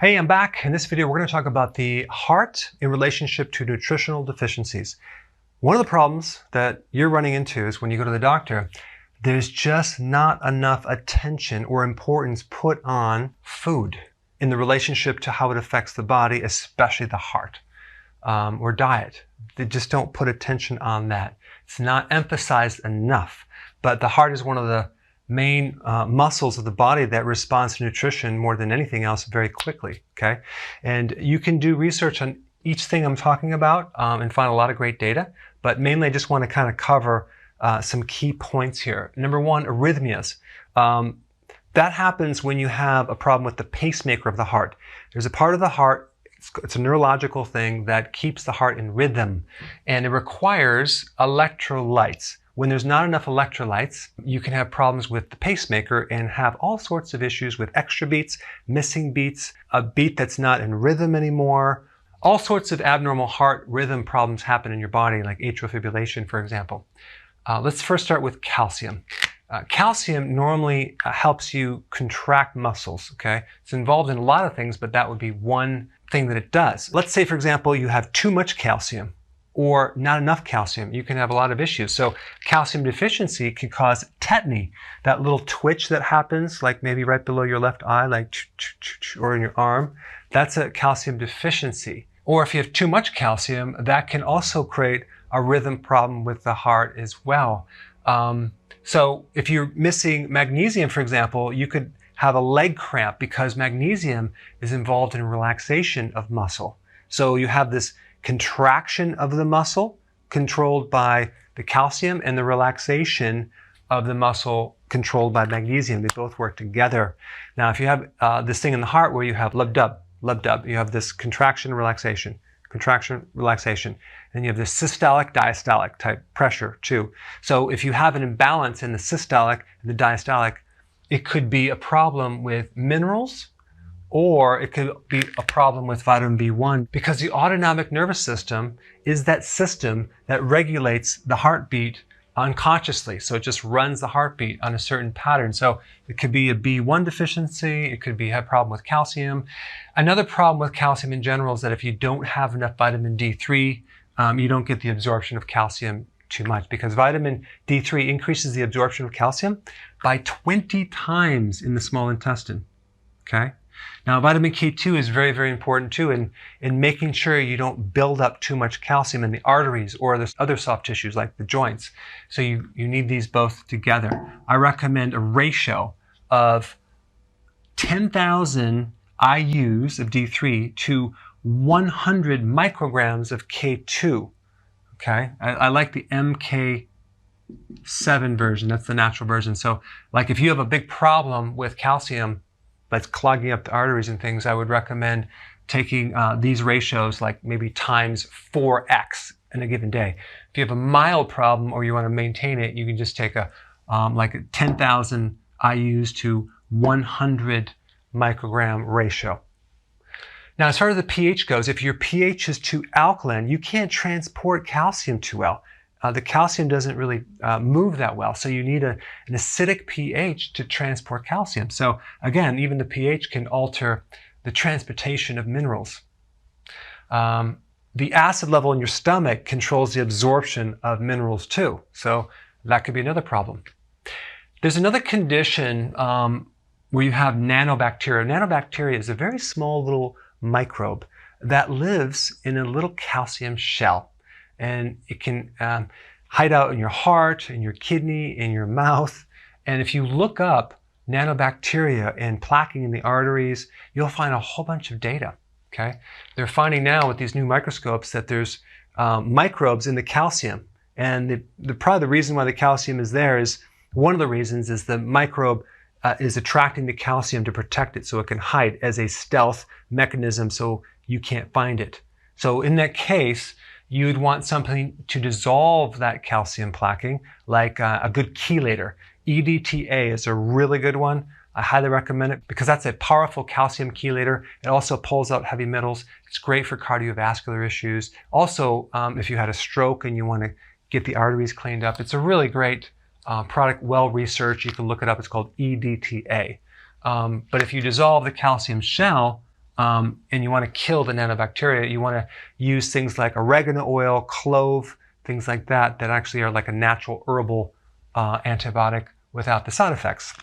Hey, I'm back. In this video, we're going to talk about the heart in relationship to nutritional deficiencies. One of the problems that you're running into is when you go to the doctor, there's just not enough attention or importance put on food in the relationship to how it affects the body, especially the heart, or diet. They just don't put attention on that. It's not emphasized enough. But the heart is one of the main muscles of the body that responds to nutrition more than anything else very quickly, okay? And you can do research on each thing I'm talking about and find a lot of great data, but mainly I just want to kind of cover some key points here. Number one, arrhythmias. That happens when you have a problem with the pacemaker of the heart. There's a part of the heart, it's a neurological thing that keeps the heart in rhythm, and it requires electrolytes. When there's not enough electrolytes, you can have problems with the pacemaker and have all sorts of issues with extra beats, missing beats, a beat that's not in rhythm anymore. All sorts of abnormal heart rhythm problems happen in your body, like atrial fibrillation, for example. Let's first start with calcium. Calcium normally helps you contract muscles, okay? It's involved in a lot of things, but that would be one thing that it does. Let's say, for example, you have too much calcium or not enough calcium. You can have a lot of issues. So calcium deficiency can cause tetany, that little twitch that happens, like maybe right below your left eye, like or in your arm. That's a calcium deficiency. Or if you have too much calcium, that can also create a rhythm problem with the heart as well. So if you're missing magnesium, for example, you could have a leg cramp because magnesium is involved in relaxation of muscle. So you have this contraction of the muscle controlled by the calcium and the relaxation of the muscle controlled by magnesium. They both work together. Now, if you have this thing in the heart where you have lub-dub, you have this contraction, relaxation, and you have this systolic, diastolic type pressure too. So if you have an imbalance in the systolic and the diastolic, it could be a problem with minerals, or it could be a problem with vitamin B1, because the autonomic nervous system is that system that regulates the heartbeat unconsciously. So it just runs the heartbeat on a certain pattern. So it could be a B1 deficiency, it could be a problem with calcium. Another problem with calcium in general is that if you don't have enough vitamin D3, you don't get the absorption of calcium too much, because vitamin D3 increases the absorption of calcium by 20 times in the small intestine, okay? Now, vitamin K2 is very, very important too in making sure you don't build up too much calcium in the arteries or the other soft tissues like the joints. So you need these both together. I recommend a ratio of 10,000 IUs of D3 to 100 micrograms of K2. Okay, I like the MK7 version. That's the natural version. So like if you have a big problem with calcium that's clogging up the arteries and things, I would recommend taking these ratios, like maybe times 4x in a given day. If you have a mild problem or you want to maintain it, you can just take a like a 10,000 IUs to 100 microgram ratio. Now, as far as the pH goes, if your pH is too alkaline, you can't transport calcium too well. The calcium doesn't really move that well, so you need an acidic pH to transport calcium. So again, even the pH can alter the transportation of minerals. The acid level in your stomach controls the absorption of minerals too, so that could be another problem. There's another condition where you have nanobacteria. Nanobacteria is a very small little microbe that lives in a little calcium shell. And it can hide out in your heart, in your kidney, in your mouth. And if you look up nanobacteria and plaquing in the arteries, you'll find a whole bunch of data, okay? They're finding now with these new microscopes that there's microbes in the calcium. And probably the reason why the calcium is there is, one of the reasons is the microbe is attracting the calcium to protect it so it can hide as a stealth mechanism so you can't find it. So in that case, you'd want something to dissolve that calcium plaquing, like a good chelator. EDTA is a really good one. I highly recommend it because that's a powerful calcium chelator. It also pulls out heavy metals. It's great for cardiovascular issues. Also, if you had a stroke and you want to get the arteries cleaned up, it's a really great product, well-researched. You can look it up. It's called EDTA. But if you dissolve the calcium shell, and you want to kill the nanobacteria, you want to use things like oregano oil, clove, things like that, that actually are like a natural herbal antibiotic without the side effects.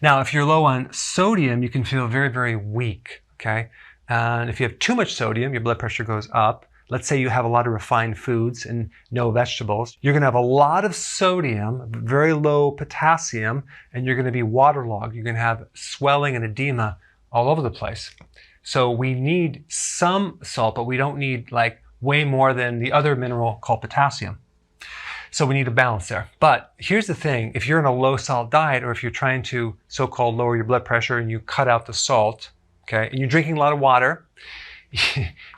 Now, if you're low on sodium, you can feel very, very weak, okay? And if you have too much sodium, your blood pressure goes up. Let's say you have a lot of refined foods and no vegetables. You're going to have a lot of sodium, very low potassium, and you're going to be waterlogged. You're going to have swelling and edema all over the place. So we need some salt, but we don't need like way more than the other mineral called potassium. So we need a balance there. But here's the thing, if you're in a low salt diet, or if you're trying to so-called lower your blood pressure and you cut out the salt, okay, and you're drinking a lot of water,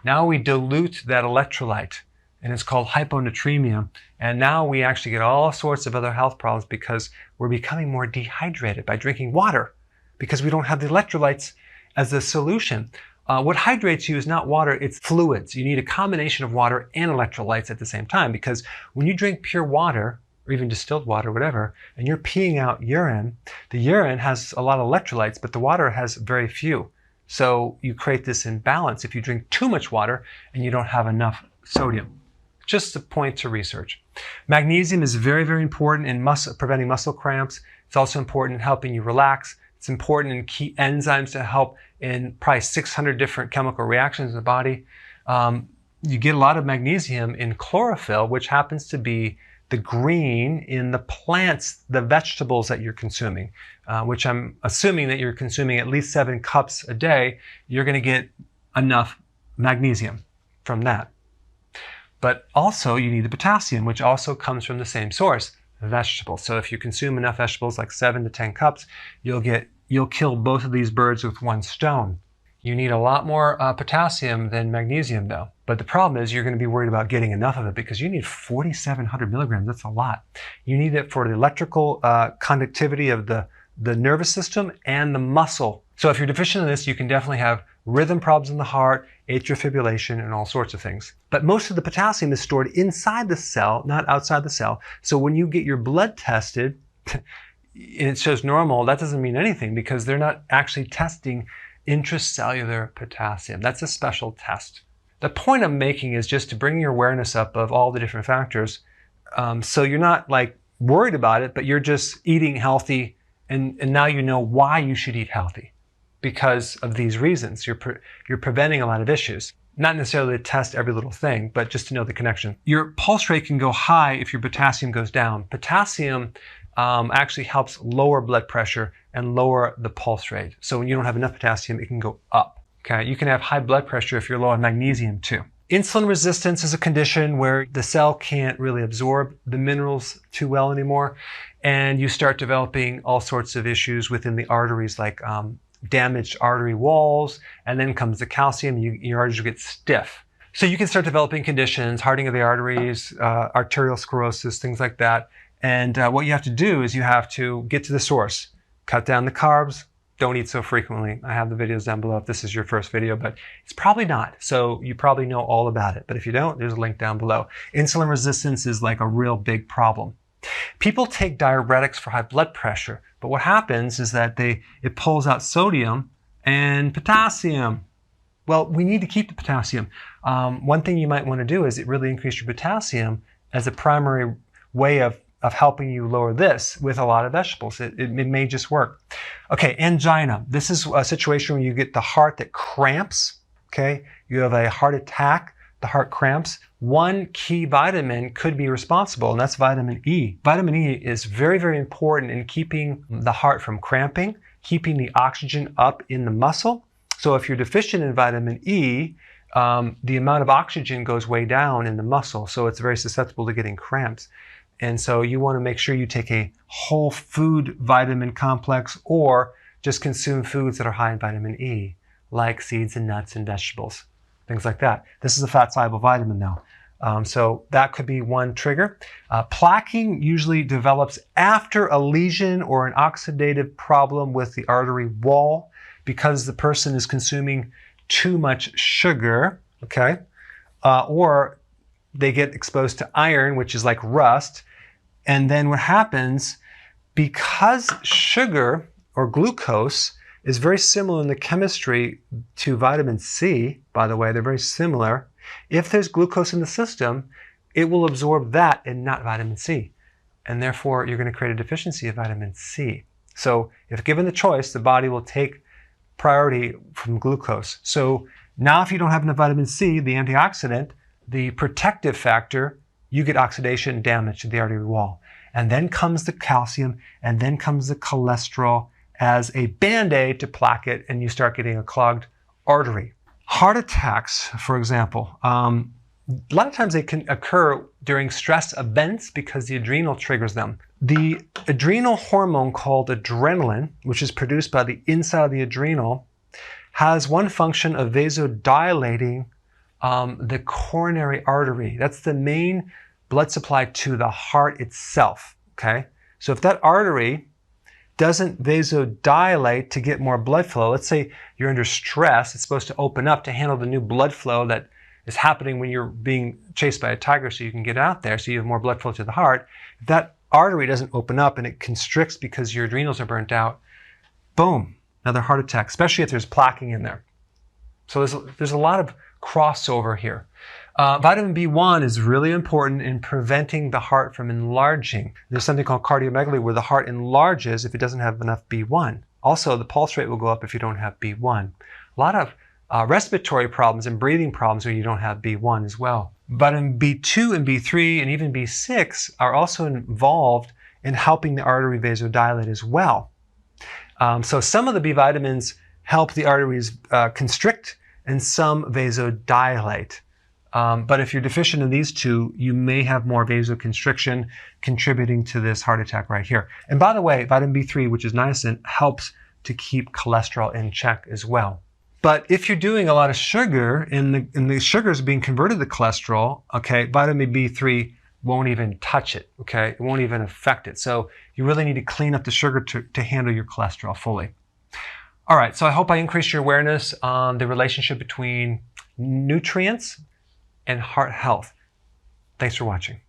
now we dilute that electrolyte, and it's called hyponatremia. And now we actually get all sorts of other health problems because we're becoming more dehydrated by drinking water, because we don't have the electrolytes as a solution. What hydrates you is not water, it's fluids. You need a combination of water and electrolytes at the same time, because when you drink pure water, or even distilled water, whatever, and you're peeing out urine, the urine has a lot of electrolytes, but the water has very few. So you create this imbalance if you drink too much water and you don't have enough sodium. Just a point to research. Magnesium is very, very important in preventing muscle cramps. It's also important in helping you relax. It's important in key enzymes to help in probably 600 different chemical reactions in the body. You get a lot of magnesium in chlorophyll, which happens to be the green in the plants, the vegetables that you're consuming, which I'm assuming that you're consuming at least 7 cups a day. You're going to get enough magnesium from that. But also you need the potassium, which also comes from the same source, vegetables. So if you consume enough vegetables, like 7 to 10 cups, you'll kill both of these birds with one stone. You need a lot more potassium than magnesium though. But the problem is you're going to be worried about getting enough of it, because you need 4,700 milligrams. That's a lot. You need it for the electrical conductivity of the nervous system and the muscle. So if you're deficient in this, you can definitely have rhythm problems in the heart, atrial fibrillation, and all sorts of things. But most of the potassium is stored inside the cell, not outside the cell. So when you get your blood tested and it shows normal, that doesn't mean anything, because they're not actually testing intracellular potassium. That's a special test. The point I'm making is just to bring your awareness up of all the different factors. So you're not like worried about it, but you're just eating healthy, and now you know why you should eat healthy, because of these reasons. You're preventing a lot of issues. Not necessarily to test every little thing, but just to know the connection. Your pulse rate can go high if your potassium goes down. Potassium actually helps lower blood pressure and lower the pulse rate. So when you don't have enough potassium, it can go up. Okay, you can have high blood pressure if you're low on magnesium too. Insulin resistance is a condition where the cell can't really absorb the minerals too well anymore, and you start developing all sorts of issues within the arteries, like damaged artery walls, and then comes the calcium, your arteries will get stiff. So you can start developing conditions, hardening of the arteries, arterial sclerosis, things like that. And what you have to do is you have to get to the source, cut down the carbs, don't eat so frequently. I have the videos down below if this is your first video, but it's probably not. So you probably know all about it. But if you don't, there's a link down below. Insulin resistance is like a real big problem. People take diuretics for high blood pressure, but what happens is that it pulls out sodium and potassium. Well, we need to keep the potassium. One thing you might want to do is really increase your potassium as a primary way of helping you lower this with a lot of vegetables. It may just work. Okay, angina. This is a situation where you get the heart that cramps, okay? You have a heart attack, the heart cramps. One key vitamin could be responsible, and that's vitamin E. Vitamin E is very, very important in keeping the heart from cramping, keeping the oxygen up in the muscle. So if you're deficient in vitamin E, the amount of oxygen goes way down in the muscle, so it's very susceptible to getting cramps. And so you want to make sure you take a whole food vitamin complex, or just consume foods that are high in vitamin E, like seeds and nuts and vegetables, things like that. This is a fat-soluble vitamin though. So that could be one trigger. Plaquing usually develops after a lesion or an oxidative problem with the artery wall, because the person is consuming too much sugar, okay? Or they get exposed to iron, which is like rust. And then what happens, because sugar or glucose is very similar in the chemistry to vitamin C. By the way, they're very similar. If there's glucose in the system, it will absorb that and not vitamin C. And therefore, you're going to create a deficiency of vitamin C. So if given the choice, the body will take priority from glucose. So now if you don't have enough vitamin C, the antioxidant, the protective factor, you get oxidation damage to the artery wall. And then comes the calcium, and then comes the cholesterol as a band-aid to plaque it, and you start getting a clogged artery. Heart attacks, for example, a lot of times they can occur during stress events because the adrenal triggers them. The adrenal hormone called adrenaline, which is produced by the inside of the adrenal, has one function of vasodilating the coronary artery. That's the main blood supply to the heart itself, okay? So if that artery doesn't vasodilate to get more blood flow, let's say you're under stress, it's supposed to open up to handle the new blood flow that is happening when you're being chased by a tiger so you can get out there, so you have more blood flow to the heart. If that artery doesn't open up and it constricts because your adrenals are burnt out, boom, another heart attack, especially if there's plaquing in there. So there's a lot of crossover here. Vitamin B1 is really important in preventing the heart from enlarging. There's something called cardiomegaly where the heart enlarges if it doesn't have enough B1. Also, the pulse rate will go up if you don't have B1. A lot of respiratory problems and breathing problems when you don't have B1 as well. Vitamin B2 and B3 and even B6 are also involved in helping the artery vasodilate as well. So some of the B vitamins help the arteries constrict and some vasodilate. But if you're deficient in these two, you may have more vasoconstriction contributing to this heart attack right here. And by the way, vitamin B3, which is niacin, helps to keep cholesterol in check as well. But if you're doing a lot of sugar and the sugar is being converted to cholesterol, okay, vitamin B3 won't even touch it, okay? It won't even affect it. So you really need to clean up the sugar to handle your cholesterol fully. All right, so I hope I increased your awareness on the relationship between nutrients and heart health. Thanks for watching.